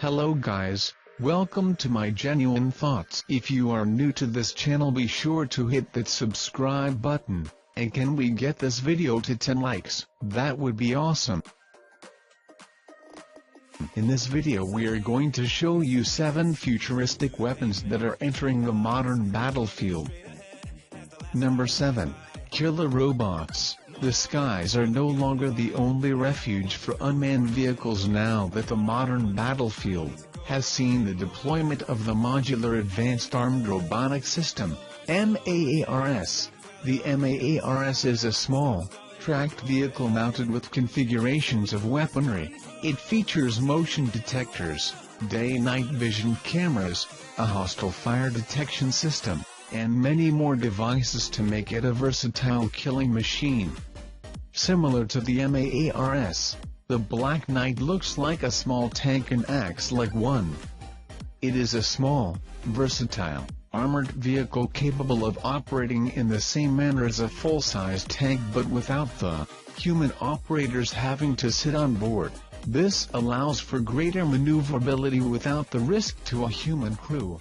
Hello guys, welcome to my genuine thoughts. If you are new to this channel, be sure to hit that subscribe button, and can we get this video to 10 likes? That would be awesome. In this video we are going to show you 7 futuristic weapons that are entering the modern battlefield. Number 7. Killer robots. The skies are no longer the only refuge for unmanned vehicles now that the modern battlefield has seen the deployment of the Modular Advanced Armed Robotic System, MAARS. The MAARS is a small, tracked vehicle mounted with configurations of weaponry. It features motion detectors, day-night vision cameras, a hostile fire detection system, and many more devices to make it a versatile killing machine. Similar to the MAARS, the Black Knight looks like a small tank and acts like one. It is a small, versatile, armored vehicle capable of operating in the same manner as a full-size tank but without the human operators having to sit on board. This allows for greater maneuverability without the risk to a human crew.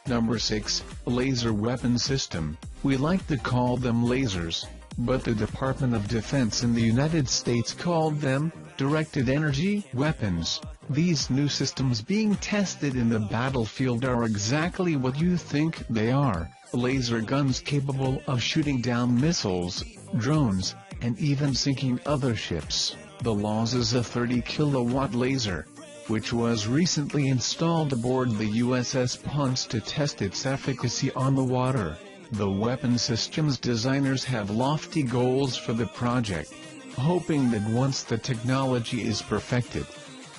Number 6. Laser Weapon System. We like to call them lasers, but the Department of Defense in the United States called them directed energy weapons. These new systems being tested in the battlefield are exactly what you think they are: laser guns capable of shooting down missiles, drones, and even sinking other ships. The LAWS is a 30 kilowatt laser, which was recently installed aboard the USS Punch to test its efficacy on the water. The weapon system's designers have lofty goals for the project, hoping that once the technology is perfected,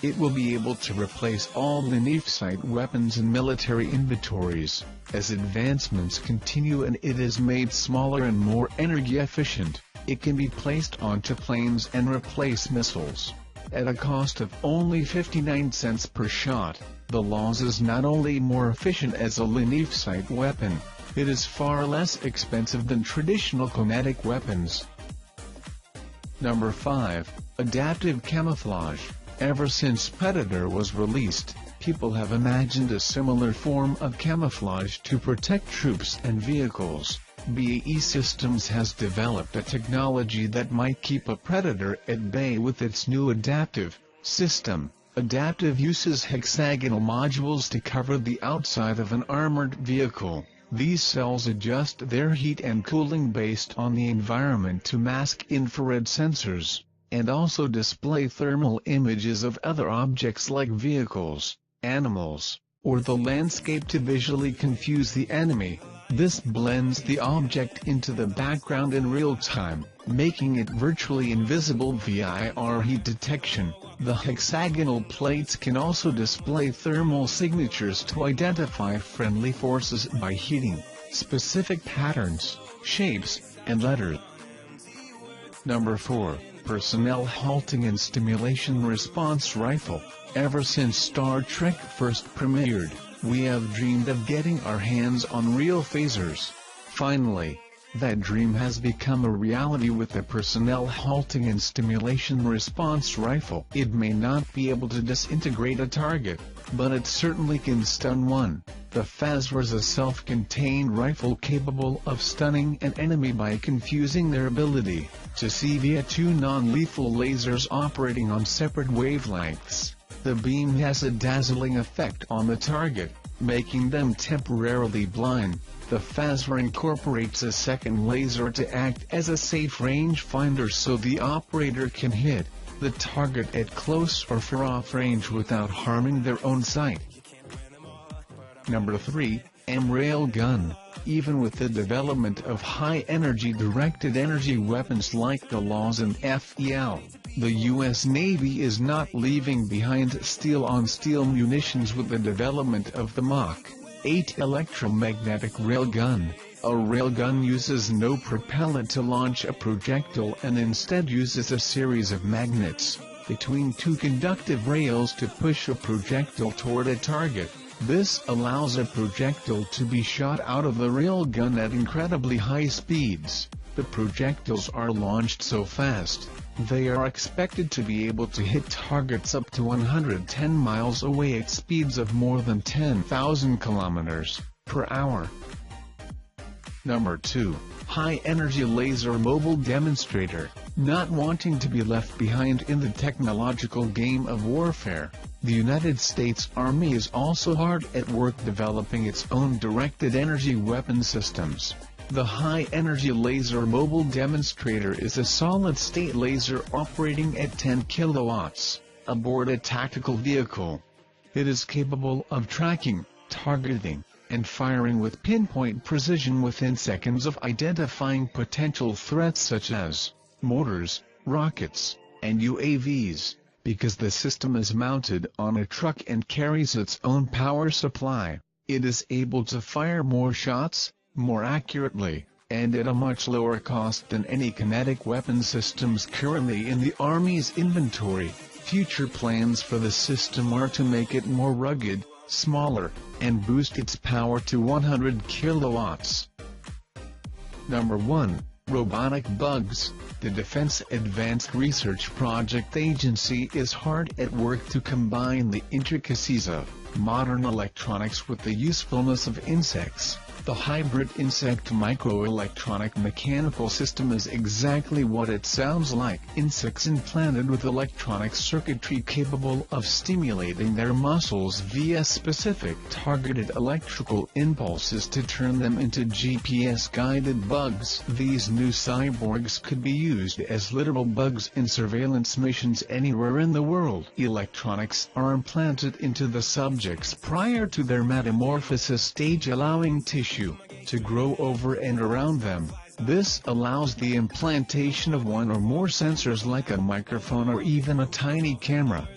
it will be able to replace all linear-sight weapons in military inventories. As advancements continue and it is made smaller and more energy efficient, it can be placed onto planes and replace missiles. At a cost of only 59 cents per shot, the LAWS is not only more efficient as a linear-sight weapon, it is far less expensive than traditional kinetic weapons. Number 5. Adaptive Camouflage. Ever since Predator was released, people have imagined a similar form of camouflage to protect troops and vehicles. BAE Systems has developed a technology that might keep a Predator at bay with its new adaptive system. Adaptive uses hexagonal modules to cover the outside of an armored vehicle. These cells adjust their heat and cooling based on the environment to mask infrared sensors, and also display thermal images of other objects like vehicles, animals, or the landscape to visually confuse the enemy. This blends the object into the background in real time, making it virtually invisible via heat detection. The hexagonal plates can also display thermal signatures to identify friendly forces by heating specific patterns, shapes, and letters. Number 4. Personnel Halting and Stimulation Response Rifle. Ever since Star Trek first premiered, we have dreamed of getting our hands on real phasers. Finally, that dream has become a reality with the Personnel Halting and Stimulation Response Rifle. It may not be able to disintegrate a target, but it certainly can stun one. The Phasma is a self-contained rifle capable of stunning an enemy by confusing their ability to see via 2 non-lethal lasers operating on separate wavelengths. The beam has a dazzling effect on the target, making them temporarily blind. The Phasma incorporates a second laser to act as a safe rangefinder so the operator can hit the target at close or far-off range without harming their own sight. Number 3. Railgun. Even with the development of high-energy directed energy weapons like the LAWS and FEL, the U.S. Navy is not leaving behind steel-on-steel munitions with the development of the Mach 8 electromagnetic railgun. A railgun uses no propellant to launch a projectile and instead uses a series of magnets between 2 conductive rails to push a projectile toward a target. This allows a projectile to be shot out of the railgun at incredibly high speeds. The projectiles are launched so fast, they are expected to be able to hit targets up to 110 miles away at speeds of more than 10,000 kilometers per hour. Number 2. High-Energy Laser Mobile Demonstrator. Not wanting to be left behind in the technological game of warfare, the United States Army is also hard at work developing its own directed energy weapon systems. The High-Energy Laser Mobile Demonstrator is a solid-state laser operating at 10 kilowatts, aboard a tactical vehicle. It is capable of tracking, targeting, and firing with pinpoint precision within seconds of identifying potential threats such as mortars, rockets, and UAVs. Because the system is mounted on a truck and carries its own power supply, it is able to fire more shots, more accurately, and at a much lower cost than any kinetic weapon systems currently in the Army's inventory. Future plans for the system are to make it more rugged, smaller, and boost its power to 100 kilowatts. Number 1. Robotic Bugs. The Defense Advanced Research Project Agency is hard at work to combine the intricacies of modern electronics with the usefulness of insects. The hybrid insect microelectronic mechanical system is exactly what it sounds like. Insects implanted with electronic circuitry capable of stimulating their muscles via specific targeted electrical impulses to turn them into GPS-guided bugs. These new cyborgs could be used as literal bugs in surveillance missions anywhere in the world. Electronics are implanted into the subjects prior to their metamorphosis stage, allowing tissue to grow over and around them. This allows the implantation of one or more sensors like a microphone or even a tiny camera.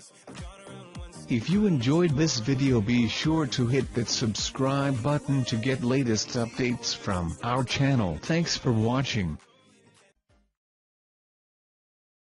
If you enjoyed this video, be sure to hit that subscribe button to get latest updates from our channel. Thanks for watching.